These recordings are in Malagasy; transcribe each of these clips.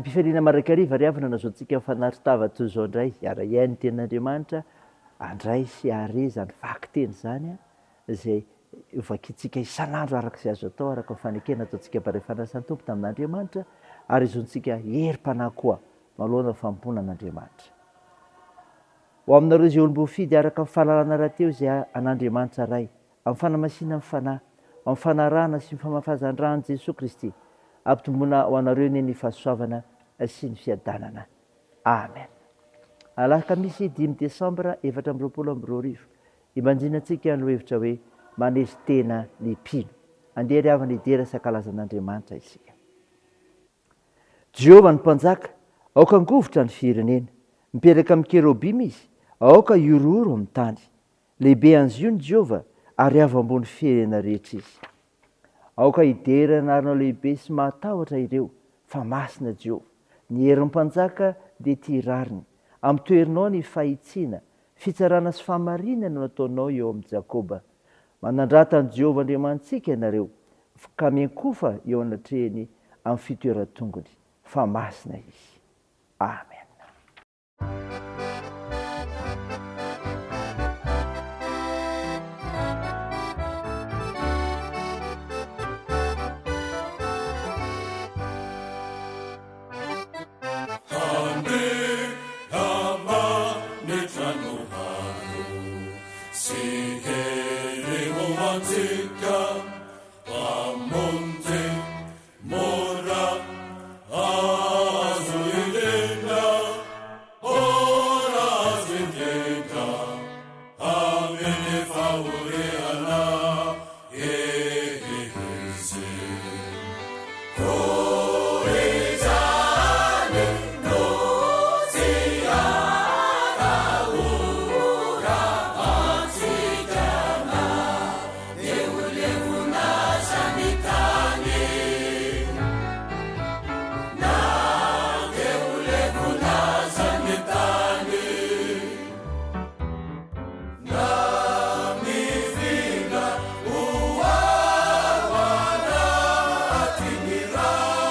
Mpifaliana marakariva ry avana nazaontsika fanaritava toy izao indray ara iain'ny tenin'Andriamanitra andray sy are zany vaky teny zany a zay vakitsika isan'andro arak'izay azo atao araka fanekena ataontsika mparefanasan'ny tompo tamin'Andriamanitra ary izontsika herim-panahy koa malohana fampona an'Andriamanitra. Ho aminareo izay olom-boafidy araka amin'ny fahalalana rahateo izay an'Andriamanitra ray amin'ny fanamasinana ny fanahy, amin'ny fanarahana sy ny famafazan-dran'i Jesosy Kristy ampitomboina ho anareo ny fahasoavana sy ny fiadanana. Amen. Alakamisy 5 Desambra 2024 imanjinantsika no hevitra hoe manezy tena ny mpino. Andeha ry havana idera sakalazan'Andriamanitra isika. Jehovah ny mpanjaka, aoka angovotra ny firenena, miperaka amin'ny kerobima izy, aoka iorooro amin'ny tany. Lehibe an'izy io ny Jehovah ary avy ambony firenena rehetra izy. Aoka hiderana arina lehibe sy mahatahotra ireo, fa masina Jehovah. Ny herin'ny mpanjaka dia tia rariny, amin'ny toerinao ny fahitsiana, fitsarana sy fahamarinana no nataonao eo amin'ny Jakoba. Manandrata ny Jehovah Andriamantsika ianareo, ka miankofa eo anatrehany amin'ny fitoeran-tongony, fa masina izy. Amen. Ra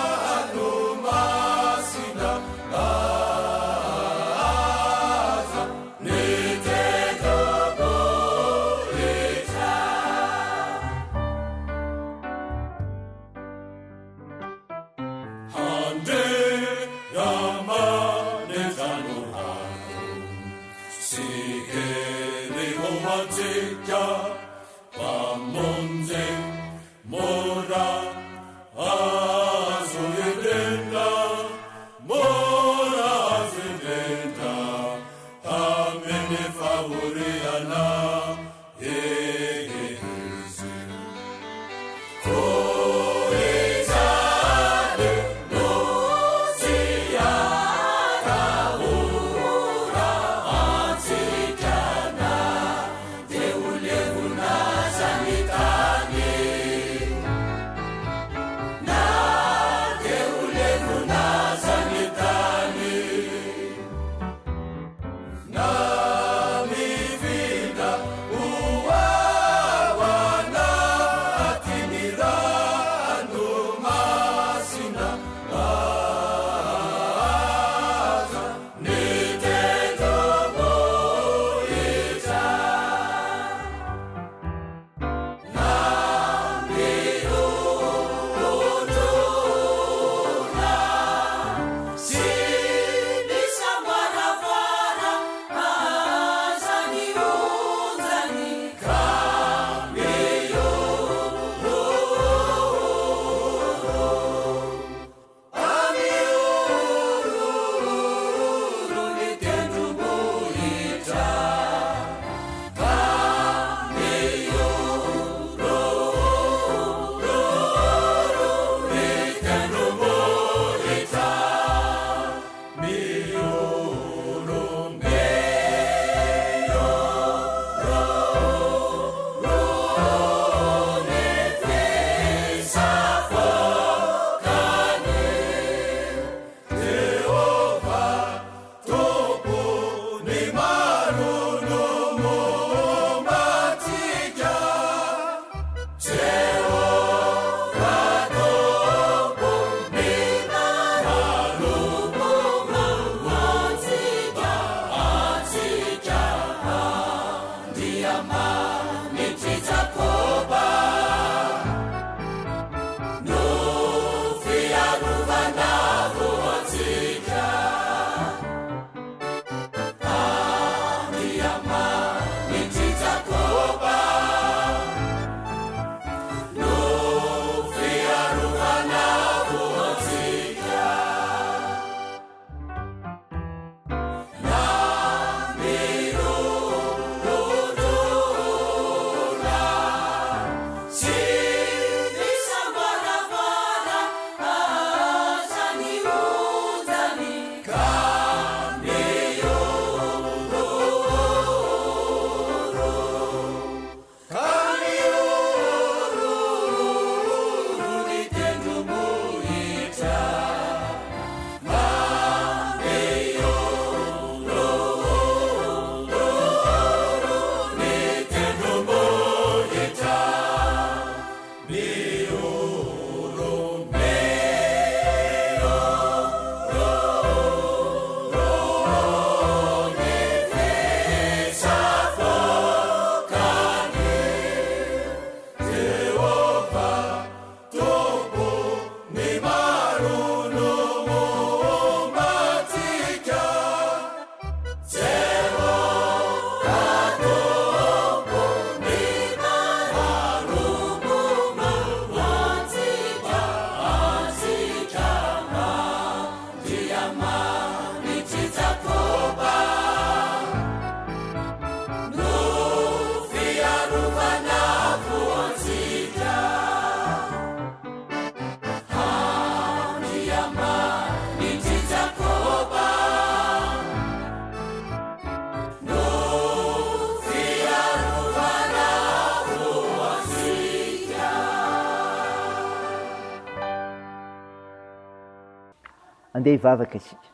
andeha hivavaka isika.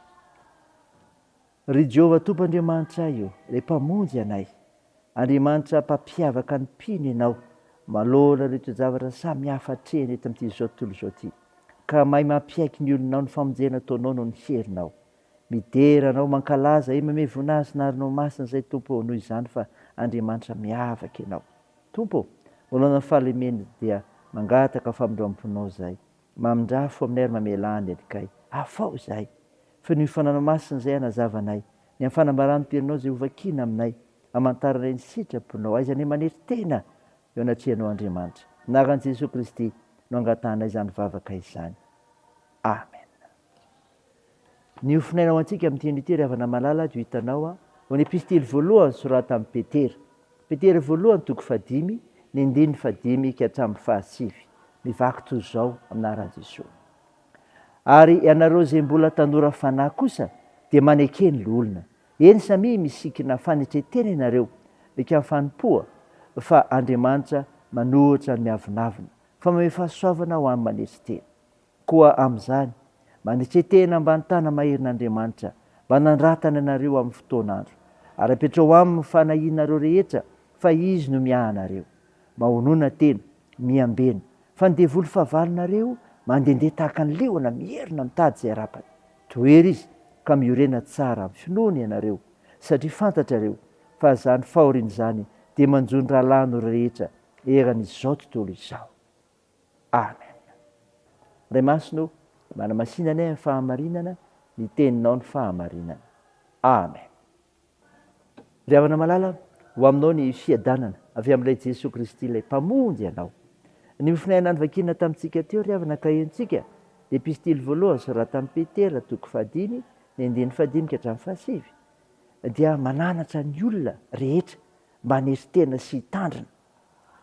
Ry Jehovah Tompoandriamanitra io, ilay mpamonjy anay, Andriamanitra mpampiavaka ny mpino ianao, maloana rehetra zavatra samy hafa hatreny eto amin'ity zao tontolo izao ity, ka mahay mampiaiky ny olonao ny famonjena ataonao noho ny herinao. Mideranao mankalaza mame voninahitry masina izay Tompo, noho izany fa Andriamanitra miavaka ianao. Tompo, voalohana ny fahalemena dia mangataka famindramponao zahay, mamindrafo amin'ny ary mamelany alikay, afao zahay, fa ny fananao masina izay anazavanay, ny amin'ny fanambaram-pirenao izay hovakina aminay, hamantaranay ny sitraponao, aizanay manery tena eo anatrihanao Andriamanitra. Anaran'i Jesosy Kristy no angatanay izany vavaka izany. Amen. Ny hofinainao antsika amin'ny teny ity ry havana malala dio hitanao ao ny epistily voalohany sorata amin'ny Petera. Petera voalohany toko 5, ny 5 ka hatramin'ny 7. Mivaky toy izao aminaran'i Jesosy. Ary ianareo izay mbola tanora fanahy kosa dia manekeny ny olona. Eny samy misikina fanetretena ianareo ika fanompoa, fa Andriamanitra manohitra ny miavonavina, fa manome fahasoavana ho amin'ny maneritena. Koa amin'izany manetretena ambany tana maherin'Andriamanitra mba nanratana ianareo amin'ny fotoan'andro, ary apetrao aminy fanahinareo rehetra fa izy no miaha anareo. Mahonoana tena, miambena, fa ny devoly fahavalonareo mandehandeha tahaka ny leona mierina mitady izay rapany. Toery izy ka miorena tsara amin'ny finoana ianareo, satria fantatrareo fa izany fahoriana izany dia manjony rahalano rehetra eran'izao tontolo izao. Amen. Ray masino, manamasinanay amin'ny fahamarinana, ny teninao ny fahamarinana. Amen. Ry havana malala, ho aminao ny fiadanana avy amin'ilay Jesosy Kristy ilay mpamonjy ianao. Ny hofinaina nyvakina tamintsika teo ry havana kahentsika, dia epistily voalohany sorata amin'ny Petera toko 5, ny 5 ka hatramin'ny 7, dia mananatra ny olona rehetra mba haneritena sy hitandrina.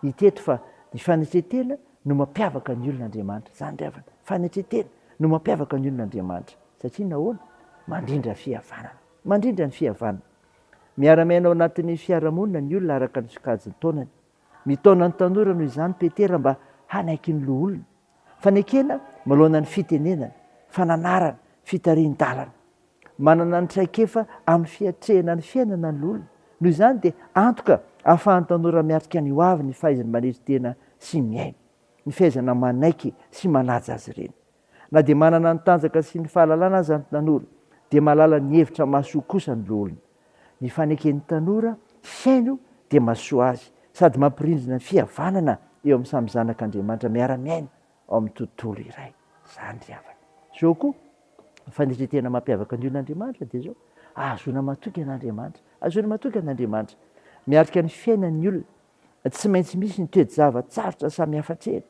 Hiteto fa ny fanetretena no mampiavaka ny olon'Andriamanitra. Izany ry havana, fanetretena no mampiavaka ny olon'Andriamanitra. Satria nahoana? Mandrindra fihavanana. Mandrindra ny fihavanana. Miara-miaina ao anatin'ny fiarahamonina ny olona araka ny sokajiny taonany. Mitaona ny tanora noho izany Petera mba hanaiky ny loha olona. Fanekena malohana ny fitenenana, fananarana, fitarian-dalana. Manana ny traikefa amin'ny fiatrehana ny fiainana ny olona. Noho izany dia antoka ahafahan'ny tanora miatrika ny hoavy ny fahaizany maneritena sy miaina, ny fahaizana manaiky sy manaja azy ireny. Na dia manana ny tanjaka sy ny fahalalana aza ny tanora, dia mahalala ny hevitra mahasoa kosa ny loha olona. Ny faneken'ny tanora saino dia mahasoa azy, sady mampirindrina ny fihavanana eo amin'ny samy zanak'Andriamanitra miara-miaina ao amin'ny tontolo iray. Izany ry havana. Zao koa fanetretena mampiavaka ny olon'Andriamanitra dia zao, ahazoana matoky an'Andriamanitra, ahazoana matoky an'Andriamanitra. Miarika ny fiainan'ny olona, tsy maintsy misy ny toe-java-tsarotra samy hafa hatreny.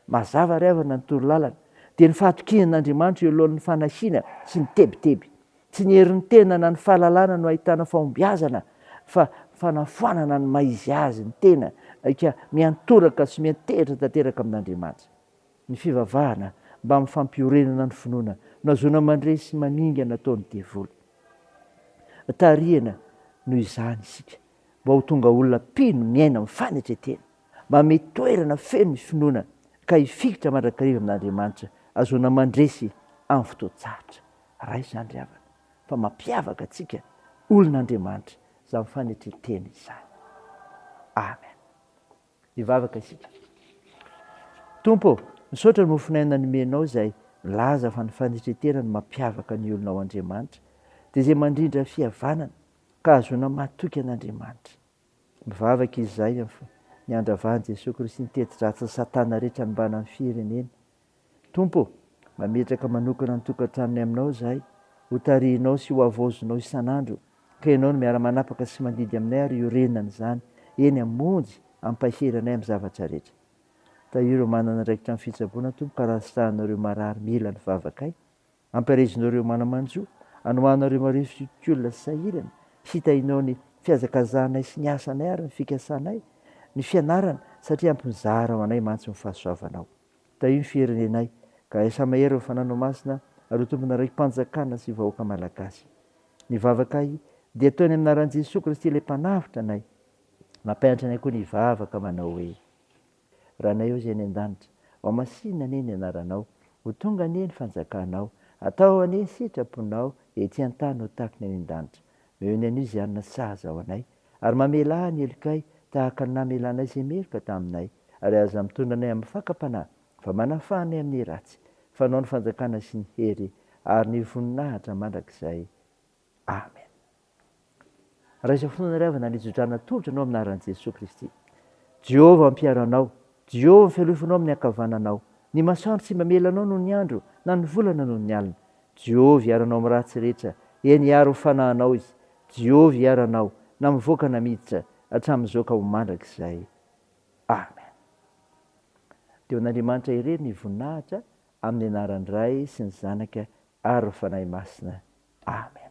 Mazava ry havana ny torolalana, dia ny fahatokinan'Andriamanitra eo alohan'ny fanasiana sy ny tebiteby. Tsy ny herin'ny tena na ny fahalalana no ahitana fahombiazana, fa fanafoanana ny maizy azy ny tena, ka miantoraka sy miantehitra tanteraka amin'Andriamanitra. Ny fivavahana mba amin'ny fampiorenana ny finoana no ahazoana mandray sy maningana ataon'ny devoly. Tarihana noho izany isika, mba ho tonga olona mpino miaina amin'ny fanetretena, mba mety toerana feno ny finoana, ka hifikitra mandrakariva amin'Andriamanitra, ahazoana mandresy amin'ny fotoan-tsarotra. Raha izany ry havana, fa mampiavaka antsika olon'Andriamanitra izany fanetretena izany. Amen. Hivavaka isika. Tompo, misaotra ny mofinaina nomenao izay milaza fa ny fanetretena no mampiavaka ny olona ao Andriamanitra, dia izay mandrindra fihavanana ka ahazoana matoky an'Andriamanitra. Mivavaka izay ny andravan'i Jesosy Kristy nitety-dratsy ny Satana rehetra ambana amin'ny firenena. Tompo, mametraka manokana ny tokantranony aminao izahay, ho tarihinao sy ho avozinao isan'andro, ka ianao no miara-manapaka sy mandidy aminay ary iorenana izany eny amonjy ampaheranay amin'ny zavatra rehetra. Ireo manana andraikitra amin'ny fitsaboana Tompo, ka rahasahanareo marary mila ny vavakay, ampiarezinareo manamanjo, anohanareo mareo fiolona sy sahirana, hitahinao ny fihazakazanay sy ny asanay ary ny fikasanay, ny fianarana, satria ampinizara ho anay mantsy ny fahasoavanao. Io ny fiherenenay, ka sa mahery fananao masina ary tompona raiky mpanjakana sy vahoaka malagasy. Ny vavakay dia ataony amin'ny anaran'i Jesosy Kristy ilay mpanavitra anay, mampianatra anay koa ny vavaka manao hoe: raha nay eo izay any an-danitra, ao masinina anie ny anaranao, ho tonga anie ny fanjakanao, atao anie sitraponao ety an-tany ho tahaka ny any an-danitra. Eo ny anio izay anona sahaza ao anay ary mamela ny elikay tahaka ny namelanay izay meloka taminay ary aza mitondra anay amin'ny fakapanahy fa manafanay amin'ny ratsy fanao ny fanjakana sy ny hery ary ny voninahitra mandrakizay. Amen. Raha izay fotoana ry havana nizodrana tolotra anao amin'ny anaran'i Jesosy Kristy. Jehovah mampiaro-anao, Jehovah fialofanao amin'ny ankavananao. Ny masoandro tsy mamela anao noho ny andro, na ny volana noho ny alina. Jehovah hiaro anao amin'ny ratsy rehetra, eny hiaro ho fanahinao izy. Jehovah hiaro anao na mivoaka na miditra hatramin'ny zoaka ho mandrakizay. Amen. Teo an'Andriamanitra irery ny voninahitra amin'ny anaran'ny Ray sy ny Zanaka ary ny Fanahy Masina. Amen.